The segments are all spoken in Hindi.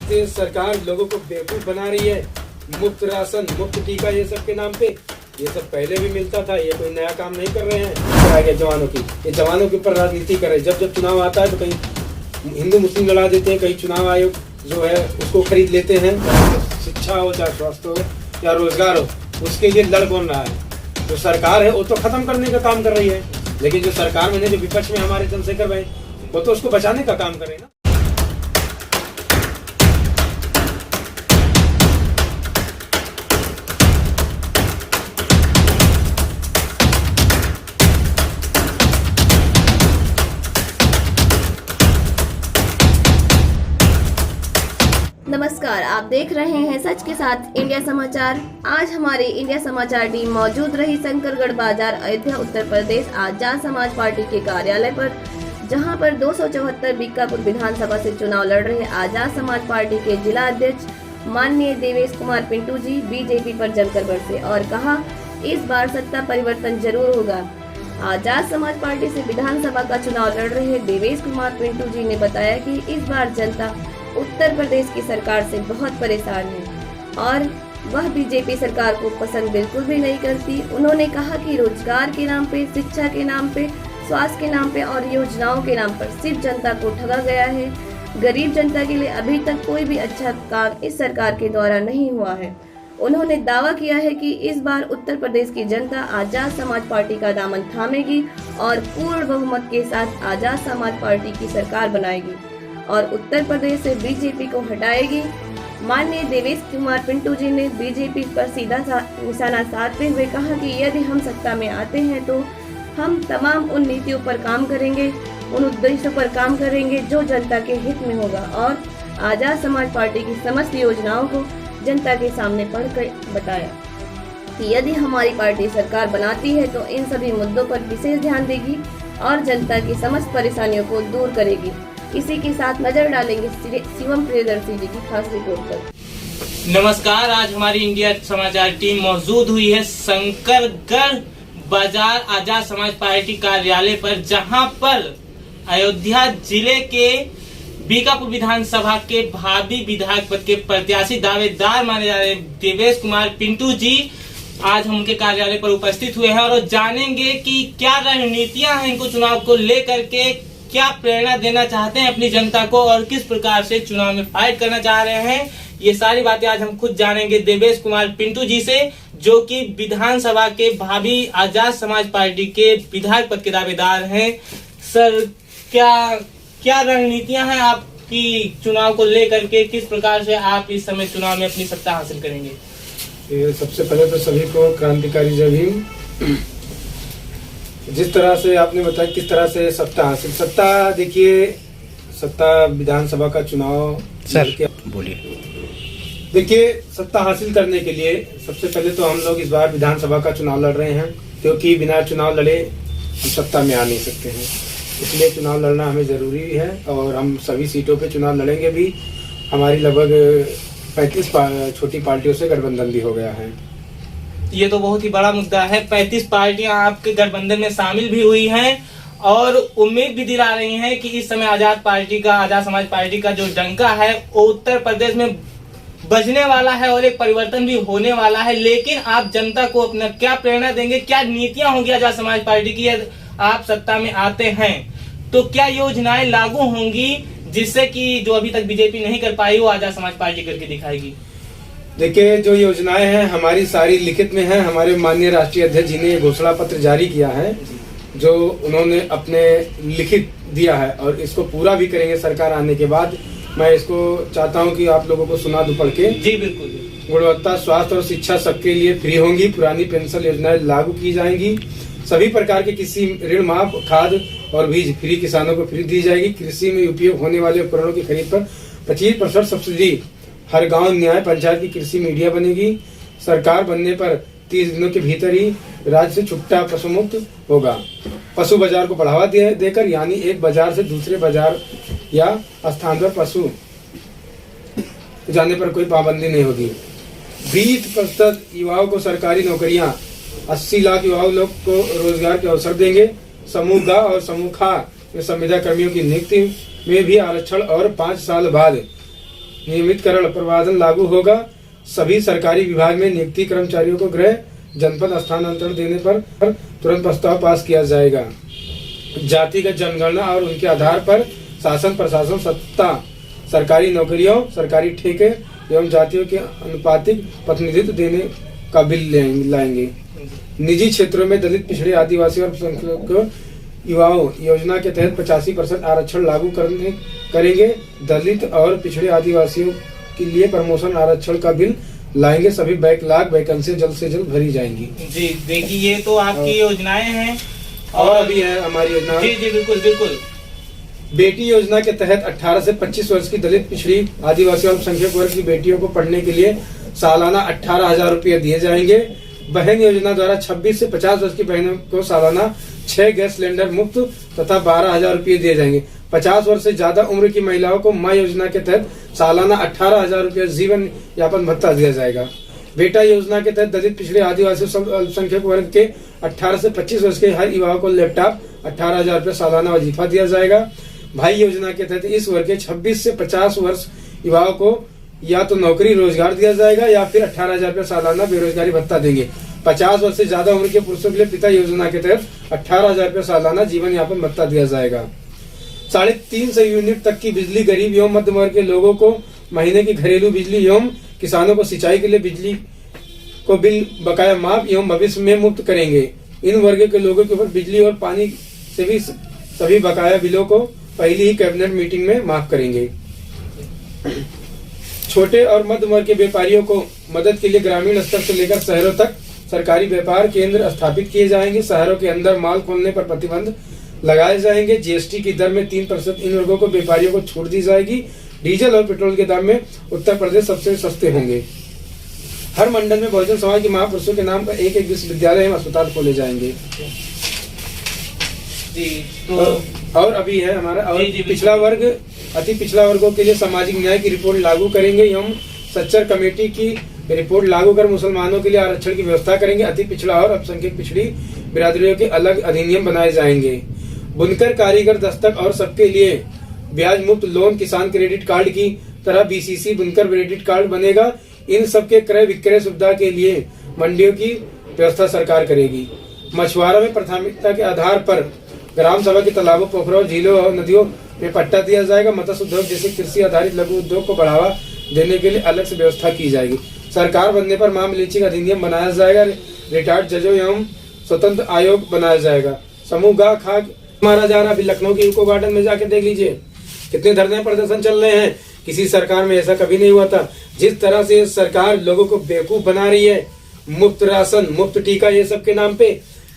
ये सरकार लोगों को बेवकूफ बना रही है। मुफ्त राशन, मुफ्त टीका, ये सब के नाम पे ये सब पहले भी मिलता था। ये कोई नया काम नहीं कर रहे हैं। आ गया जवानों की, ये जवानों के ऊपर राजनीति कर रहे हैं। जब जब चुनाव आता है तो कहीं हिंदू मुस्लिम लड़ा देते हैं, कहीं चुनाव आयोग जो है उसको खरीद लेते हैं। शिक्षा हो, चाहे स्वास्थ्य हो या रोजगार हो, उसके लिए लड़ कौन रहा है? जो सरकार है वो तो खत्म करने का काम कर रही है, लेकिन जो सरकार में जो विपक्ष में हमारे चंद्रशेखर भाई, वो तो उसको बचाने का काम कर रहे हैं ना। नमस्कार, आप देख रहे हैं सच के साथ इंडिया समाचार। आज हमारी इंडिया समाचार टीम मौजूद रही शंकरगढ़ बाजार, अयोध्या, उत्तर प्रदेश आजाद समाज पार्टी के कार्यालय पर, जहां पर 274 बीकापुर विधानसभा से चुनाव लड़ रहे आजाद समाज पार्टी के जिला अध्यक्ष माननीय देवेश कुमार पिंटू जी बीजेपी पर जमकर बरसे और कहा, इस बार सत्ता परिवर्तन जरूर होगा। आजाद समाज पार्टी से विधानसभा का चुनाव लड़ रहे देवेश कुमार पिंटू जी ने बताया कि इस बार जनता उत्तर प्रदेश की सरकार से बहुत परेशान है और वह बीजेपी सरकार को पसंद बिल्कुल भी नहीं करती। उन्होंने कहा कि रोजगार के नाम पे, शिक्षा के नाम पे, स्वास्थ्य के नाम पे और योजनाओं के नाम पर सिर्फ जनता को ठगा गया है। गरीब जनता के लिए अभी तक कोई भी अच्छा काम इस सरकार के द्वारा नहीं हुआ है। उन्होंने दावा किया है कि इस बार उत्तर प्रदेश की जनता आजाद समाज पार्टी का दामन थामेगी और पूर्ण बहुमत के साथ आजाद समाज पार्टी की सरकार बनाएगी और उत्तर प्रदेश से बीजेपी को हटाएगी। माननीय देवेश कुमार पिंटू जी ने बीजेपी पर सीधा निशाना साधते हुए कहा कि यदि हम सत्ता में आते हैं तो हम तमाम उन नीतियों पर काम करेंगे, उन उद्देश्यों पर काम करेंगे जो जनता के हित में होगा और आजाद समाज पार्टी की समस्त योजनाओं को जनता के सामने पढ़कर बताया कि यदि हमारी पार्टी सरकार बनाती है तो इन सभी मुद्दों पर विशेष ध्यान देगी और जनता की समस्त परेशानियों को दूर करेगी। इसी के साथ नजर डालेंगे शिवम प्रियदर्शी जी की खास रिपोर्ट पर। नमस्कार, आज हमारी इंडिया समाचार टीम मौजूद हुई है शंकरगढ़ बाजार आजाद समाज पार्टी कार्यालय पर, जहां पर अयोध्या जिले के बीकापुर विधानसभा के भावी विधायक पद के प्रत्याशी दावेदार माने जा रहे देवेश कुमार पिंटू जी आज हम उनके कार्यालय पर उपस्थित हुए हैं और जानेंगे कि क्या रणनीतियां हैं इनको चुनाव को लेकर के, क्या प्रेरणा देना चाहते हैं अपनी जनता को और किस प्रकार से चुनाव में फाइट करना चाह रहे हैं। ये सारी बातें आज हम खुद जानेंगे देवेश कुमार पिंटू जी से, जो कि विधानसभा के भावी आजाद समाज पार्टी के विधायक पद के दावेदार हैं। सर, क्या रणनीतियां हैं आपकी चुनाव को लेकर के, किस प्रकार से आप इस समय चुनाव में अपनी सत्ता हासिल करेंगे? सबसे पहले तो सभी को क्रांतिकारी जय भीम। जिस तरह से आपने बताया किस तरह से सत्ता हासिल, सत्ता देखिए, सत्ता विधानसभा का चुनाव सर बोलिए। देखिए, सत्ता हासिल करने के लिए सबसे पहले तो हम लोग इस बार विधानसभा का चुनाव लड़ रहे हैं, क्योंकि बिना चुनाव लड़े हम सत्ता में आ नहीं सकते हैं। इसलिए चुनाव लड़ना हमें जरूरी है और हम सभी सीटों पे चुनाव लड़ेंगे भी। हमारी लगभग 35 छोटी पार्टियों से गठबंधन भी हो गया है। ये तो बहुत ही बड़ा मुद्दा है। 35 पार्टियां आपके गठबंधन में शामिल भी हुई हैं और उम्मीद भी दिला रही हैं कि इस समय आजाद समाज पार्टी का जो डंका है वो उत्तर प्रदेश में बजने वाला है और एक परिवर्तन भी होने वाला है। लेकिन आप जनता को अपना क्या प्रेरणा देंगे, क्या नीतियां होंगी आजाद समाज पार्टी की? यदि आप सत्ता में आते हैं तो क्या योजनाएं लागू होंगी जिससे कि जो अभी तक बीजेपी नहीं कर पाई वो आजाद समाज पार्टी करके दिखाएगी? देखिए, जो योजनाएं हैं हमारी सारी लिखित में हैं। हमारे माननीय राष्ट्रीय अध्यक्ष जी ने घोषणा पत्र जारी किया है, जो उन्होंने अपने लिखित दिया है और इसको पूरा भी करेंगे सरकार आने के बाद। मैं इसको चाहता हूं कि आप लोगों को सुना दूं पढ़ के। जी बिल्कुल। गुणवत्ता, स्वास्थ्य और शिक्षा सबके लिए फ्री होंगी। पुरानी पेंशन योजनाएं लागू की जाएंगी। सभी प्रकार के कृषि ऋण माफ, खाद और बीज फ्री किसानों को फ्री दी जाएगी। कृषि में उपयोग होने वाले उपकरणों की खरीद पर 25% सब्सिडी। हर गांव न्याय पंचायत की कृषि मीडिया बनेगी। सरकार बनने पर 30 दिनों के भीतर ही राज्य से छुट्टा पशु मुक्त होगा। पशु बाजार को बढ़ावा देकर, यानी एक बाजार से दूसरे बाजार या स्थान पर पशु जाने पर कोई पाबंदी नहीं होगी। 20% युवाओं को सरकारी नौकरियां, 80 लाख युवाओं लोग को रोजगार के अवसर देंगे। समूह ग और समूह ख में संविदा कर्मियों की नियुक्ति में भी आरक्षण और 5 साल बाद नियमितकरण प्रावधान लागू होगा। सभी सरकारी विभाग में नियुक्ति कर्मचारियों को गृह जनपद स्थानांतरण देने पर तुरंत प्रस्ताव पास किया जाएगा। जातिगत जनगणना और उनके आधार पर शासन प्रशासन सत्ता सरकारी नौकरियों, सरकारी ठेके एवं जातियों के अनुपातिक प्रतिनिधित्व देने का बिल लाएंगे। निजी क्षेत्रों में दलित, पिछड़े, आदिवासी और अल्पसंख्यक युवाओं योजना के तहत 85% आरक्षण लागू करेंगे। दलित और पिछड़े आदिवासियों के लिए प्रमोशन आरक्षण का बिल लाएंगे। सभी बैकलॉग वैकेंसी जल्द से जल्द भरी जाएंगी। जी देखिए, ये तो आपकी योजनाएं हैं और अभी है हमारी योजना। जी जी बिल्कुल बिल्कुल। बेटी योजना के तहत 18 से 25 वर्ष की दलित, पिछड़ी, आदिवासी और अल्पसंख्यक वर्ग की बेटियों को पढ़ने के लिए सालाना 18,000 रुपये दिए जाएंगे। बहन योजना द्वारा 26 से 50 वर्ष की बहनों को सालाना 6 गैस सिलेंडर मुफ्त तथा 12,000 रुपये दिए जाएंगे। 50 वर्ष से ज्यादा उम्र की महिलाओं को माँ योजना के तहत सालाना 18,000 रुपये जीवन यापन भत्ता दिया जाएगा। बेटा योजना के तहत दलित, पिछड़े, आदिवासी अल्पसंख्यक वर्ग के 18 से 25 वर्ष के हर युवाओं को लैपटॉप 18,000 रुपये सालाना वजीफा दिया जाएगा। भाई योजना के तहत इस वर्ग के 26 से 50 वर्ष युवाओं को या तो नौकरी रोजगार दिया जाएगा या फिर 18,000 रुपये सालाना बेरोजगारी भत्ता देंगे। 50 वर्ष से ज्यादा उम्र के पुरुषों के लिए पिता योजना के तहत 18,000 रुपये सालाना जीवन यापन भत्ता दिया जाएगा। 350 यूनिट तक की बिजली गरीब एवं मध्य वर्ग के लोगों को महीने की घरेलू बिजली एवं किसानों को सिंचाई के लिए बिजली को बिल बकाया माफ एवं भविष्य में मुक्त करेंगे। इन वर्ग के लोगों के ऊपर बिजली और पानी से भी सभी बकाया बिलों को पहली ही कैबिनेट मीटिंग में माफ करेंगे। छोटे और मध्य वर्ग के व्यापारियों को मदद के लिए ग्रामीण स्तर से लेकर शहरों तक सरकारी व्यापार केंद्र स्थापित किए जाएंगे। शहरों के अंदर माल खोलने पर प्रतिबंध लगाए जाएंगे। जीएसटी की दर में 3% इन वर्गों को व्यापारियों को छूट दी जाएगी। डीजल और पेट्रोल के दाम में उत्तर प्रदेश सबसे सस्ते होंगे। हर मंडल में बहुजन समाज के महापुरुषों के नाम पर एक विश्वविद्यालय एवं अस्पताल खोले जाएंगे। जी तो और अभी है हमारा और जी, पिछड़ा वर्ग, अति पिछड़ा वर्गों के लिए सामाजिक न्याय की रिपोर्ट लागू करेंगे एवं सच्चर कमेटी की रिपोर्ट लागू कर मुसलमानों के लिए आरक्षण की व्यवस्था करेंगे। अति पिछड़ा और अल्पसंख्यक पिछड़ी बिरादरियों के अलग अधिनियम बनाए जाएंगे। बुनकर, कारीगर, दस्तक और सबके लिए ब्याज मुक्त लोन, किसान क्रेडिट कार्ड की तरह बीसीसी बुनकर क्रेडिट कार्ड बनेगा। इन सबके क्रय विक्रय सुविधा के लिए मंडियों की व्यवस्था सरकार करेगी। मछुआरों में प्राथमिकता के आधार पर ग्राम सभा के तालाबों, पोखरों, झीलों और नदियों में पट्टा दिया जाएगा। मत्स्य उद्योग जैसे कृषि आधारित लघु उद्योग को बढ़ावा देने के लिए अलग से व्यवस्था की जाएगी। सरकार बनने पर मामले लीचिंग अधिनियम बनाया जाएगा। रिटायर्ड जजों एवं स्वतंत्र आयोग बनाया जाएगा। समूह गा खाक मारा जा रहा, अभी लखनऊ के इको गार्डन में जाके देख लीजिए कितने धरने प्रदर्शन चल रहे हैं। किसी सरकार में ऐसा कभी नहीं हुआ था। जिस तरह से सरकार लोगों को बेवकूफ बना रही है, मुफ्त राशन, मुफ्त टीका, ये सब के नाम पे,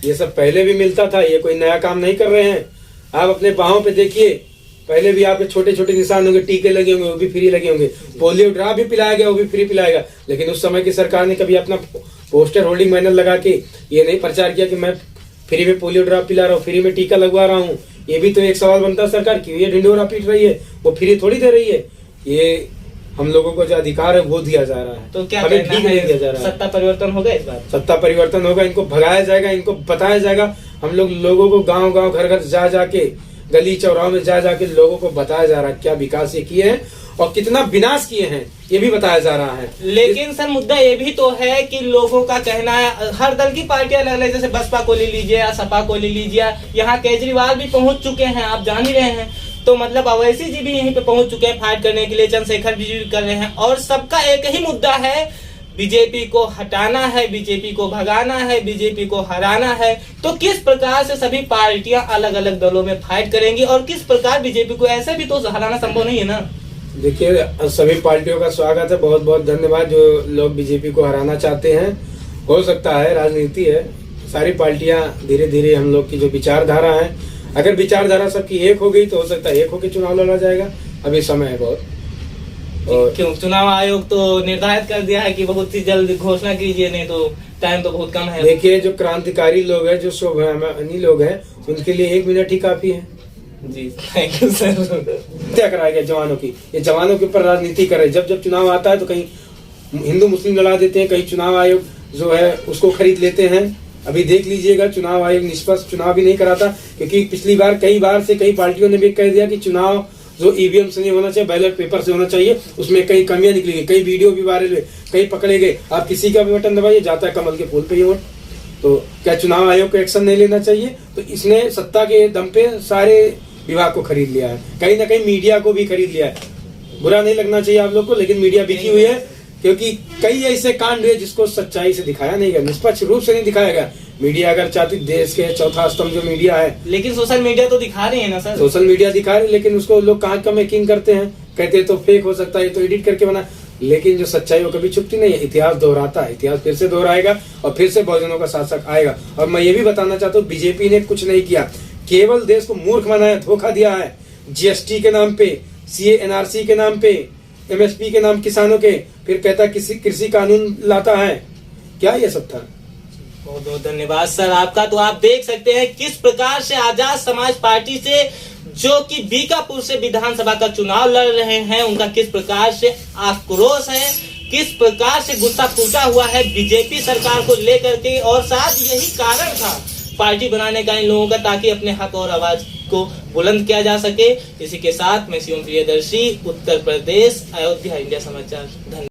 ये सब पहले भी मिलता था। ये कोई नया काम नहीं कर रहे हैं। आप अपने बाहों पे देखिए, पहले भी आपके छोटे छोटे निशान होंगे, टीके लगे होंगे, वो भी फ्री लगे होंगे। पोलियो ड्रॉप भी पिलाया गया, वो भी फ्री पिलाएगा। लेकिन उस समय की सरकार ने कभी अपना पोस्टर होल्डिंग बैनर लगा के ये नहीं प्रचार किया कि मैं फ्री में पोलियो ड्रॉप पिला रहा हूँ, फ्री में टीका लगवा रहा हूँ। ये भी तो एक सवाल बनता है, सरकार क्यों ये ढिंडोरा पीट रही है? वो फ्री थोड़ी दे रही है। ये हम लोगों को जो अधिकार है वो दिया जा रहा है। तो क्या हमें ठीक नहीं दिया जा रहा है। सत्ता परिवर्तन होगा इस बार? सत्ता परिवर्तन होगा। इनको भगाया जाएगा, इनको बताया जाएगा। हम लोग लोगों को गांव गांव घर घर जा जाके, गली चौराहों में जा जाके लोगों को बताया जा रहा है क्या विकास ये किए हैं और कितना विनाश किए हैं, ये भी बताया जा रहा है। लेकिन सर मुद्दा ये भी तो है कि लोगों का कहना है, हर दल की पार्टियां अलग अलग, जैसे बसपा को ले लीजिए या सपा को ले लीजिए, यहाँ केजरीवाल भी पहुंच चुके हैं, आप जान ही रहे हैं। तो मतलब अवैसी जी भी यहीं पे पहुंच चुके हैं फाइट करने के लिए, चंद्रशेखर जी भी कर रहे हैं। और सबका एक ही मुद्दा है, बीजेपी को हटाना है, बीजेपी को भगाना है, बीजेपी को हराना है। तो किस प्रकार से सभी पार्टियां अलग अलग दलों में फाइट करेंगी और किस प्रकार बीजेपी को, ऐसे भी तो हराना संभव नहीं है ना। देखिए, सभी पार्टियों का स्वागत है, बहुत बहुत धन्यवाद जो लोग बीजेपी को हराना चाहते हैं। हो सकता है, राजनीति है, सारी पार्टियां धीरे धीरे हम लोग की जो विचारधारा है, अगर विचारधारा सबकी एक हो गई तो हो सकता है एक होकर चुनाव लड़ा जाएगा। अभी समय है बहुत। और क्यों चुनाव आयोग तो निर्धारित कर दिया है कि बहुत ही जल्द घोषणा कीजिए, नहीं तो टाइम तो बहुत कम है। देखिए, जो क्रांतिकारी लोग हैं, जो स्वाभिमानी लोग हैं, उनके लिए 1 मिनट ही काफी है। जी थैंक यू सर। हत्या कराया गया जवानों की, ये जवानों के ऊपर राजनीति करे। जब जब चुनाव आता है तो कहीं हिंदू मुस्लिम लड़ा देते हैं, कहीं चुनाव आयोग जो है उसको खरीद लेते हैं। अभी देख लीजिएगा, चुनाव आयोग निष्पक्ष चुनाव भी नहीं कराता, क्योंकि पिछली बार कई बार से कई पार्टियों ने भी कह दिया कि चुनाव जो ईवीएम से नहीं होना चाहिए, बैलेट पेपर से होना चाहिए। उसमें कई कमियां निकली गई, कई वीडियो भी वायरल हुए, कई पकड़े गए। आप किसी का भी बटन दबाइए, जाता है कमल के फूल पे ही वोट। तो क्या चुनाव आयोग को एक्शन नहीं लेना चाहिए? तो इसने सत्ता के दम पे सारे विभाग को खरीद लिया है, कहीं ना कहीं मीडिया को भी खरीद लिया है। बुरा नहीं लगना चाहिए आप लोग को, लेकिन मीडिया बिकी हुई है, क्योंकि कई ऐसे कांड हुए जिसको सच्चाई से दिखाया नहीं गया, निष्पक्ष रूप से नहीं दिखाया गया। मीडिया अगर चाहती, देश के चौथा स्तंभ जो मीडिया है, लेकिन सोशल मीडिया तो दिखा रही है ना सर। सोशल मीडिया दिखा रहे, लेकिन उसको लोग कहाँ का मेकिंग करते हैं, कहते हैं तो फेक हो सकता है, तो एडिट करके बना। लेकिन जो सच्चाई वो कभी छुपती नहीं है। इतिहास दोहराता है, इतिहास फिर से दोहराएगा और फिर से बहुजनों का शासक आएगा। और मैं ये भी बताना चाहता हूँ, बीजेपी ने कुछ नहीं किया, केवल देश को मूर्ख बनाया, धोखा दिया है। जीएसटी के नाम पे, सीए एनआरसी के नाम पे, एमएसपी के नाम किसानों के, फिर कहता किसी कृषि कानून लाता है। क्या ये सब था? बहुत बहुत धन्यवाद सर आपका। तो आप देख सकते हैं किस प्रकार से आजाद समाज पार्टी से, जो कि बीकापुर से विधानसभा का चुनाव लड़ रहे हैं, उनका किस प्रकार से आक्रोश है, किस प्रकार से गुस्सा फूटा हुआ है बीजेपी सरकार को लेकर के। और शायद यही कारण था पार्टी बनाने का इन लोगों का, ताकि अपने हक और आवाज को बुलंद किया जा सके। इसी के साथ मैं शिवम प्रियदर्शी, उत्तर प्रदेश, अयोध्या, इंडिया समाचार। धन्यवाद।